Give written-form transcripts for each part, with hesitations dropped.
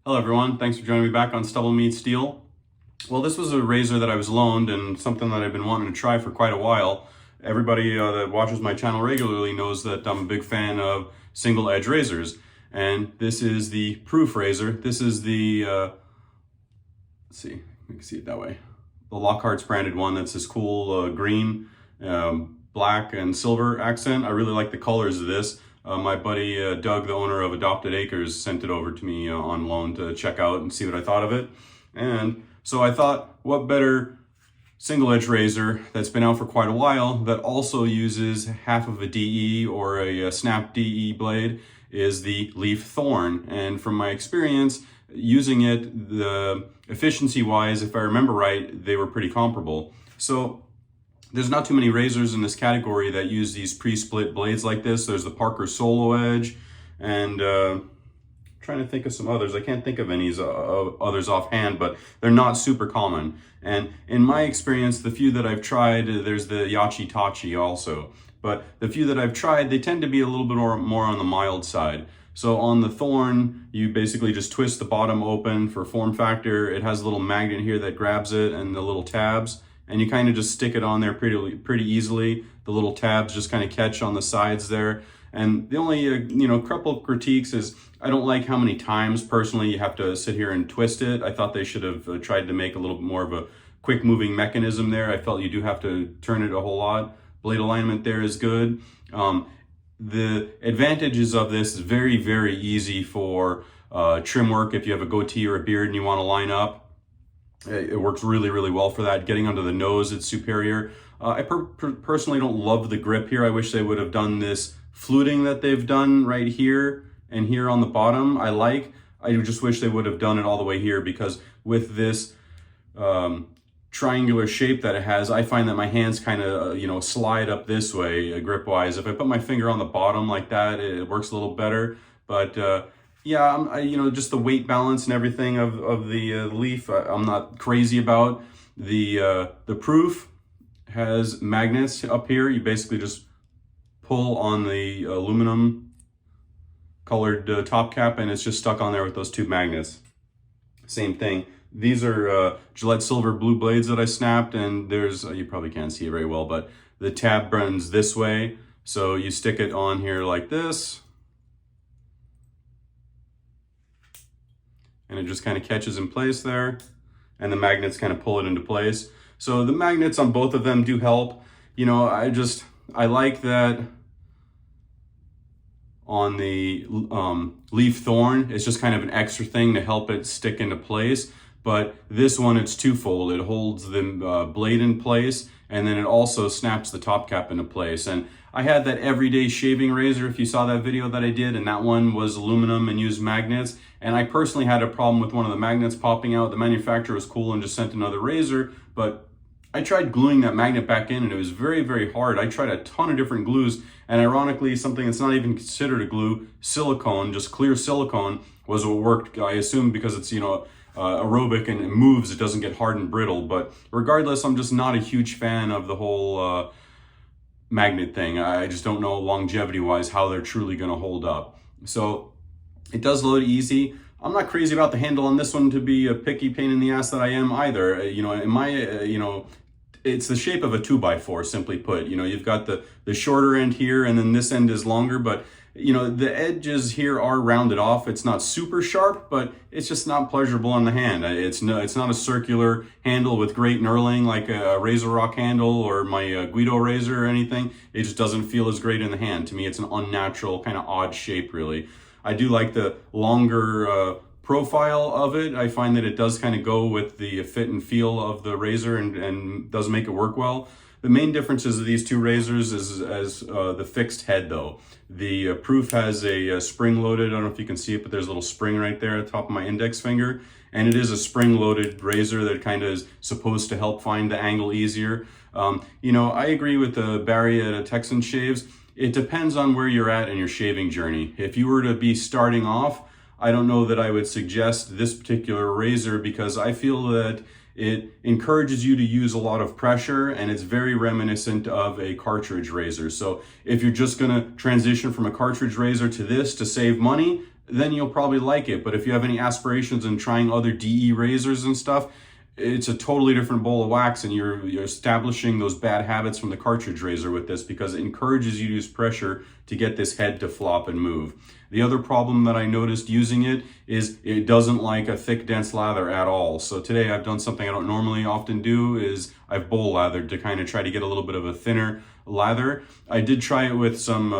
Hello everyone, thanks for joining me back on StubbleMeetsSteel. Well, this was a razor that I was loaned and something that I've been wanting to try for quite a while. Everybody that watches my channel regularly knows that I'm a big fan of single edge razors. And this is the Pruf razor. This is the, let's see, you can see it that way. The Lockhart's branded one that's this cool green, black and silver accent. I really like the colors of this. My buddy Doug, the owner of Adopted Acres, sent it over to me on loan to check out and see what I thought of it. And so I thought, what better single edge razor that's been out for quite a while that also uses half of a DE or a snap DE blade is the Leaf Thorn. And from my experience using it, the efficiency wise, if I remember right, they were pretty comparable. So there's not too many razors in this category that use these pre-split blades like this. There's the Parker Solo Edge, and trying to think of some others. I can't think of any others offhand, but they're not super common. And in my experience, the few that I've tried, there's the Yaqi Tachi also. But the few that I've tried, they tend to be a little bit more on the mild side. So on the Thorn, you basically just twist the bottom open for form factor. It has a little magnet here that grabs it and the little tabs. And you kind of just stick it on there pretty easily. The little tabs just kind of catch on the sides there. And the only couple of critiques is I don't like how many times personally you have to sit here and twist it. I thought they should have tried to make a little bit more of a quick moving mechanism there. I felt you do have to turn it a whole lot. Blade alignment there is good. The advantages of this is very, very easy for trim work. If you have a goatee or a beard and you want to line up, it works really, really well for that. Getting under the nose, it's superior. I personally don't love the grip here. I wish they would have done this fluting that they've done right here and here on the bottom. I just wish they would have done it all the way here, because with this triangular shape that it has, I find that my hands kind of, slide up this way grip-wise. If I put my finger on the bottom like that, it works a little better. But yeah, just the weight balance and everything of the Leaf, I'm not crazy about. The Pruf has magnets up here. You basically just pull on the aluminum colored top cap and it's just stuck on there with those two magnets. Same thing. These are Gillette silver blue blades that I snapped, and there's, you probably can't see it very well, but the tab runs this way. So you stick it on here like this, and it just kind of catches in place there, and the magnets kind of pull it into place. So the magnets on both of them do help. I like that on the Leaf Thorn, it's just kind of an extra thing to help it stick into place. But this one, it's twofold. It holds the blade in place, and then it also snaps the top cap into place. And I had that everyday shaving razor, if you saw that video that I did, and that one was aluminum and used magnets. And I personally had a problem with one of the magnets popping out. The manufacturer was cool and just sent another razor, but I tried gluing that magnet back in and it was very, very hard. I tried a ton of different glues, and ironically, something that's not even considered a glue, silicone, just clear silicone, was what worked. I assume because it's, aerobic and it moves, it doesn't get hard and brittle. But regardless, I'm just not a huge fan of the whole magnet thing. I just don't know longevity wise how they're truly going to hold up. So it does load easy. I'm not crazy about the handle on this one to be a picky pain in the ass that I am either. It's the shape of a 2x4, simply put. You've got the shorter end here, and then this end is longer, but the edges here are rounded off. It's not super sharp, but it's just not pleasurable on the hand. It's not a circular handle with great knurling like a Razor Rock handle or my Guido razor or anything. It just doesn't feel as great in the hand. To me, it's an unnatural, kind of odd shape, really. I do like the longer profile of it. I find that it does kind of go with the fit and feel of the razor and does make it work well. The main differences of these two razors is the fixed head though. The Pruf has a spring-loaded, I don't know if you can see it, but there's a little spring right there at the top of my index finger. And it is a spring-loaded razor that kind of is supposed to help find the angle easier. I agree with Barry at Texan Shaves. It depends on where you're at in your shaving journey. If you were to be starting off, I don't know that I would suggest this particular razor, because I feel that it encourages you to use a lot of pressure, and it's very reminiscent of a cartridge razor. So if you're just gonna transition from a cartridge razor to this to save money, then you'll probably like it. But if you have any aspirations in trying other DE razors and stuff, it's a totally different bowl of wax, and you're establishing those bad habits from the cartridge razor with this, because it encourages you to use pressure to get this head to flop and move. The other problem that I noticed using it is it doesn't like a thick, dense lather at all. So today I've done something I don't normally often do, is I've bowl lathered to kind of try to get a little bit of a thinner lather. I did try it with some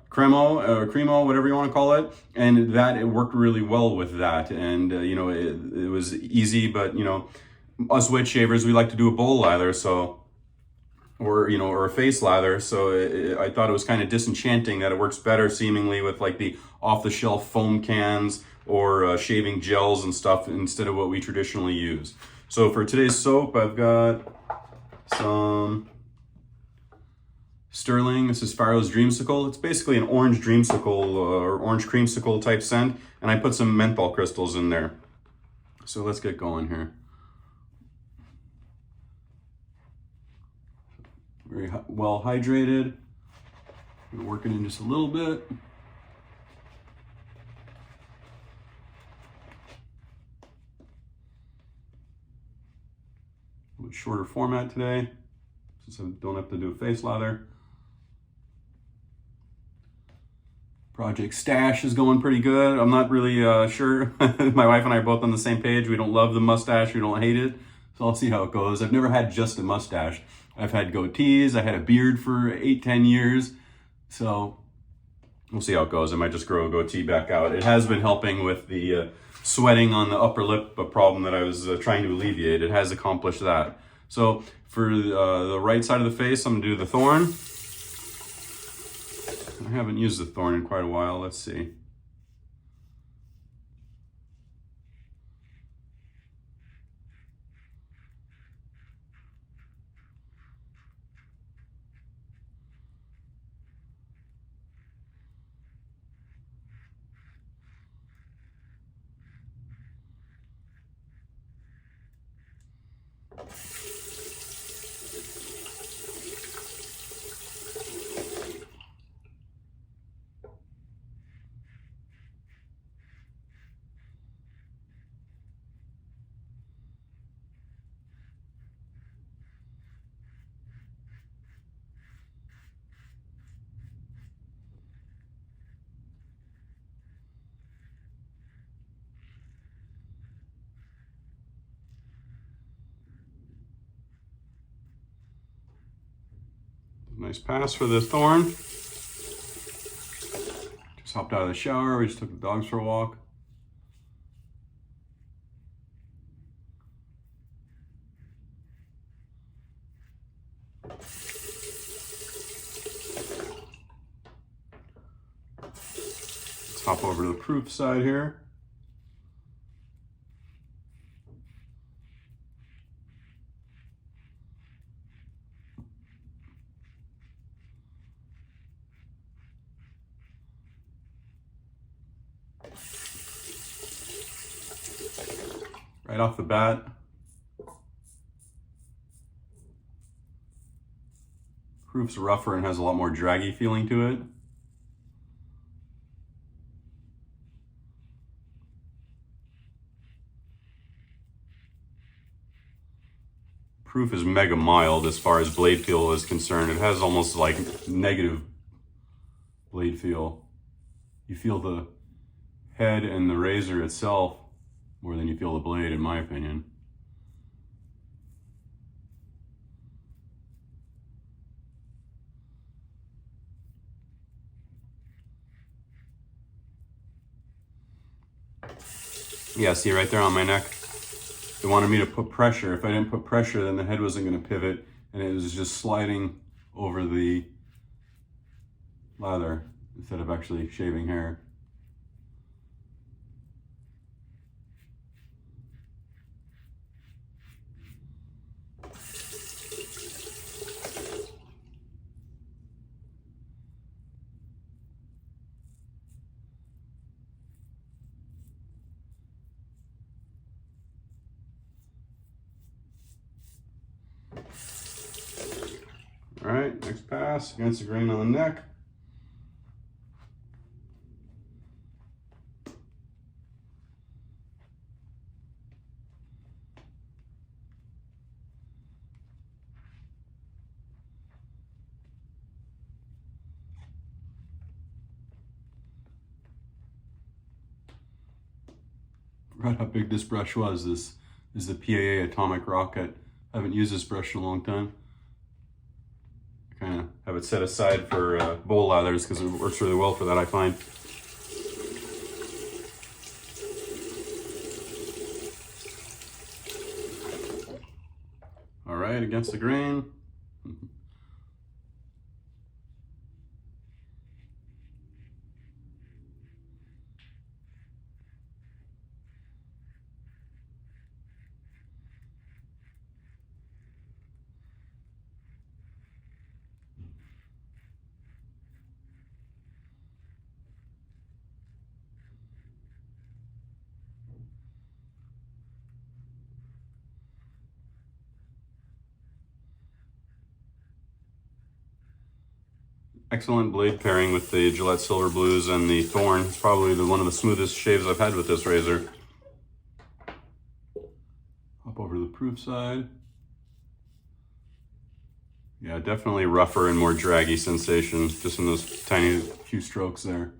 cremo, whatever you want to call it, and it worked really well with that. And you know, it was easy, but you know, us wedge shavers, we like to do a bowl lather, so, or you know, or a face lather. So I thought it was kind of disenchanting that it works better seemingly with like the off-the-shelf foam cans or shaving gels and stuff instead of what we traditionally use. So for today's soap, I've got some Sterling. This is Pharaoh's Dreamsicle. It's basically an orange dreamsicle or orange creamsicle type scent, and I put some menthol crystals in there. So let's get going here. Very well hydrated. I'm gonna work it in just a little bit. A little bit shorter format today, since I don't have to do a face lather. Project Stash is going pretty good. I'm not really sure. My wife and I are both on the same page. We don't love the mustache, we don't hate it. So I'll see how it goes. I've never had just a mustache. I've had goatees, I had a beard for 8-10 years. So we'll see how it goes. I might just grow a goatee back out. It has been helping with the sweating on the upper lip problem that I was trying to alleviate. It has accomplished that. So for the right side of the face, I'm gonna do the Thorn. I haven't used the Thorn in quite a while. Let's see. Nice pass for the Thorn. Just hopped out of the shower. We just took the dogs for a walk. Let's hop over to the Pruf side here. Right off the bat, Pruf's rougher and has a lot more draggy feeling to it. Pruf is mega mild as far as blade feel is concerned. It has almost like negative blade feel. You feel the head and the razor itself more than you feel the blade, in my opinion. Yeah, see right there on my neck? They wanted me to put pressure. If I didn't put pressure, then the head wasn't going to pivot, and it was just sliding over the lather instead of actually shaving hair. All right, next pass against the grain on the neck. forgot how big this brush was. This is the PAA Atomic Rocket. I haven't used this brush in a long time. Kind of have it set aside for bowl lathers because it works really well for that, I find. All right, against the grain. Excellent blade pairing with the Gillette Silver Blues and the Thorn. It's probably one of the smoothest shaves I've had with this razor. Hop over to the Pruf side. Yeah, definitely rougher and more draggy sensation just in those tiny few strokes there.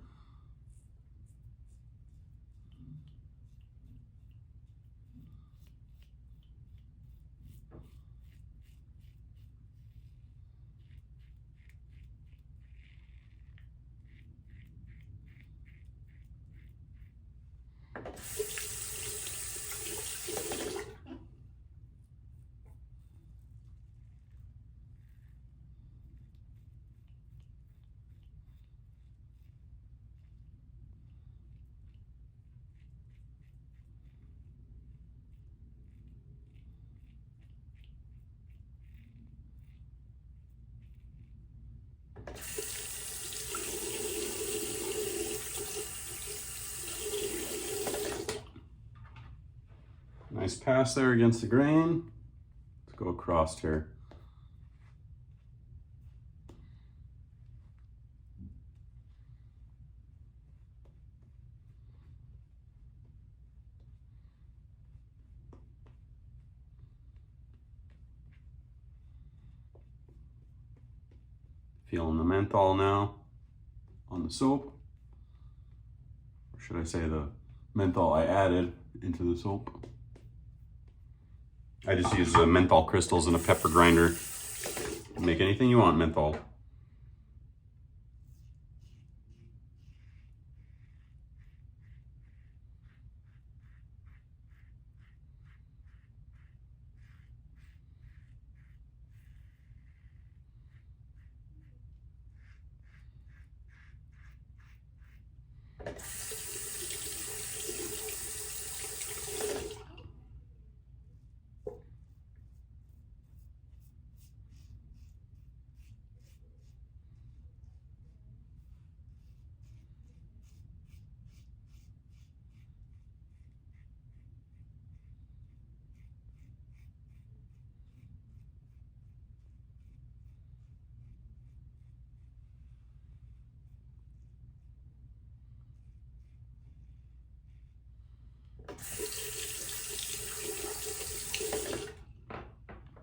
Nice pass there against the grain. Let's go across here. Feeling the menthol now on the soap. Or should I say the menthol I added into the soap. I just use menthol crystals and a pepper grinder. Make anything you want menthol.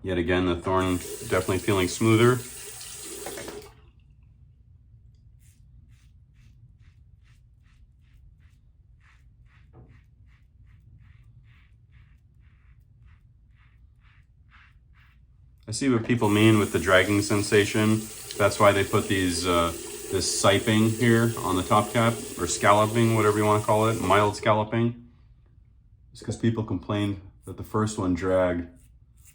Yet again, the Thorn definitely feeling smoother. I see what people mean with the dragging sensation. That's why they put these this siping here on the top cap, or scalloping, whatever you want to call it, mild scalloping. It's because people complained that the first one dragged.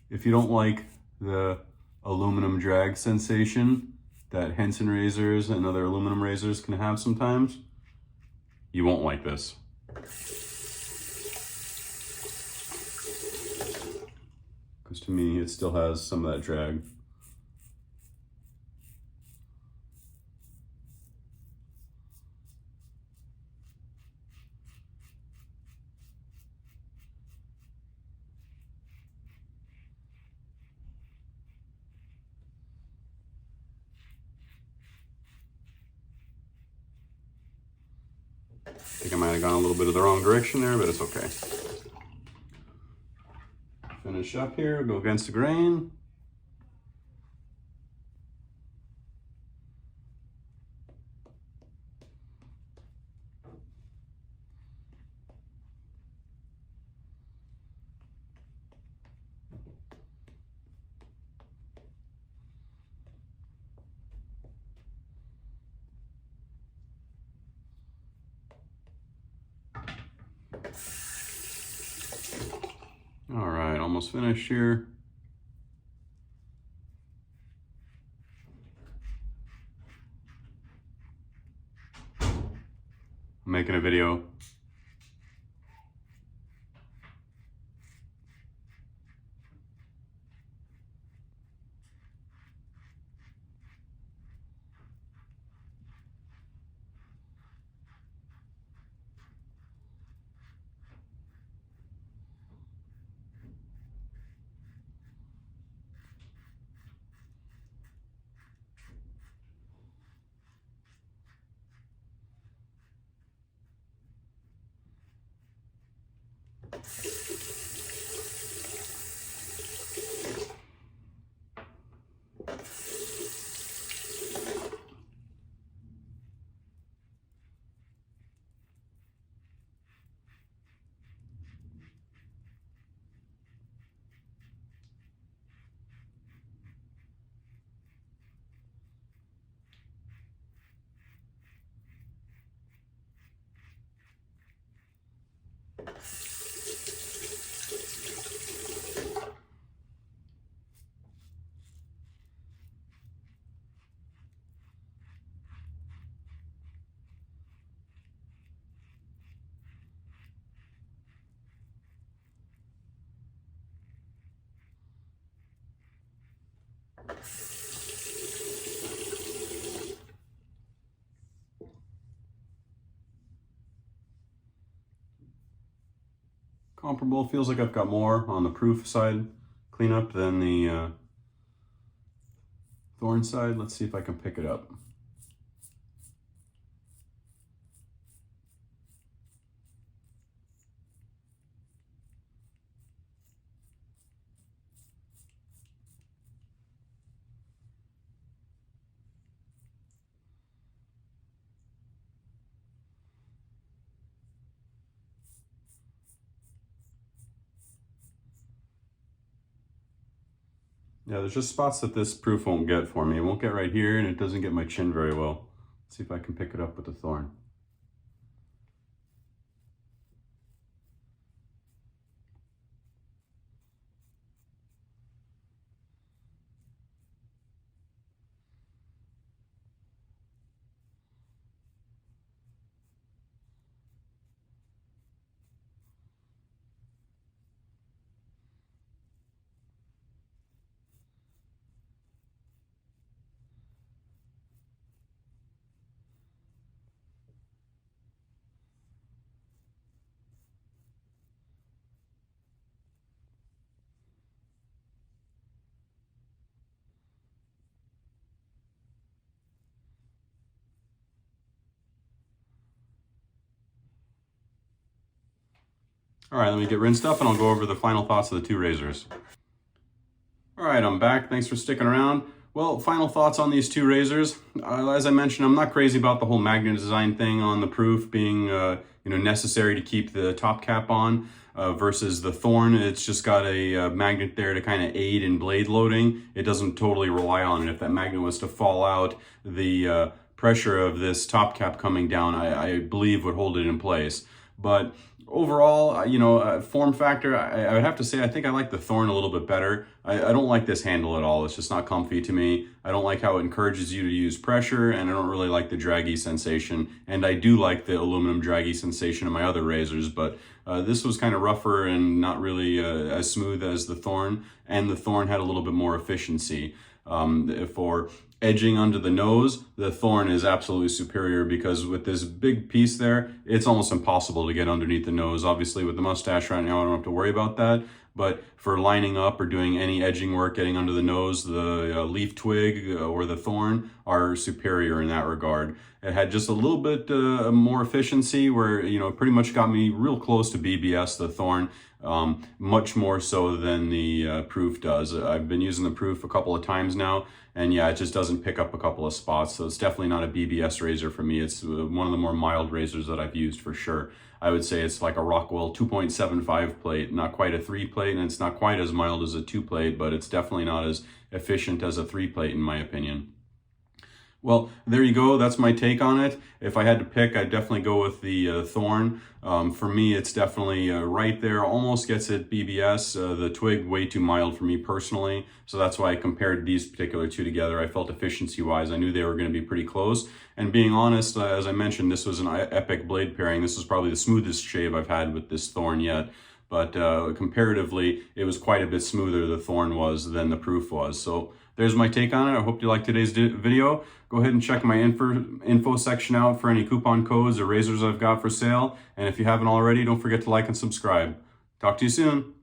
If you don't like the aluminum drag sensation that Henson razors and other aluminum razors can have sometimes, you won't like this. Because to me, it still has some of that drag. I think I might have gone a little bit of the wrong direction there, but it's okay. Finish up here, go against the grain. All right, almost finished here. I'm making a video. Comparable, feels like I've got more on the Pruf side cleanup than the Thorn side. Let's see if I can pick it up. Yeah, there's just spots that this Pruf won't get for me. It won't get right here, and it doesn't get my chin very well. Let's see if I can pick it up with the Thorn. All right, let me get rinsed up and I'll go over the final thoughts of the two razors. All right, I'm back. Thanks for sticking around. Well, final thoughts on these two razors. As I mentioned, I'm not crazy about the whole magnet design thing on the Pruf being necessary to keep the top cap on versus the Thorn. It's just got a magnet there to kind of aid in blade loading. It doesn't totally rely on it. If that magnet was to fall out, the pressure of this top cap coming down, I believe would hold it in place. But overall, form factor, I would have to say I think I like the Thorn a little bit better. I don't like this handle at all. It's just not comfy to me. I don't like how it encourages you to use pressure, and I don't really like the draggy sensation. And I do like the aluminum draggy sensation in my other razors, but this was kind of rougher and not really as smooth as the Thorn, and the Thorn had a little bit more efficiency. For edging under the nose, the Thorn is absolutely superior because with this big piece there, it's almost impossible to get underneath the nose. Obviously with the mustache right now, I don't have to worry about that. But for lining up or doing any edging work, getting under the nose, the Leaf Twig or the Thorn are superior in that regard. It had just a little bit more efficiency where, it pretty much got me real close to BBS, the Thorn. Much more so than the Pruf does. I've been using the Pruf a couple of times now, and yeah, it just doesn't pick up a couple of spots. So it's definitely not a BBS razor for me. It's one of the more mild razors that I've used for sure. I would say it's like a Rockwell 2.75 plate, not quite a 3 plate, and it's not quite as mild as a 2 plate, but it's definitely not as efficient as a 3 plate in my opinion. Well, there you go. That's my take on it. If I had to pick, I'd definitely go with the Thorn. For me, it's definitely right there. Almost gets it BBS. The twig, way too mild for me personally. So that's why I compared these particular two together. I felt efficiency-wise, I knew they were going to be pretty close. And being honest, as I mentioned, this was an epic blade pairing. This is probably the smoothest shave I've had with this Thorn yet. But comparatively, it was quite a bit smoother, the Thorn was, than the Pruf was. So there's my take on it. I hope you liked today's video. Go ahead and check my info section out for any coupon codes or razors I've got for sale. And if you haven't already, don't forget to like and subscribe. Talk to you soon.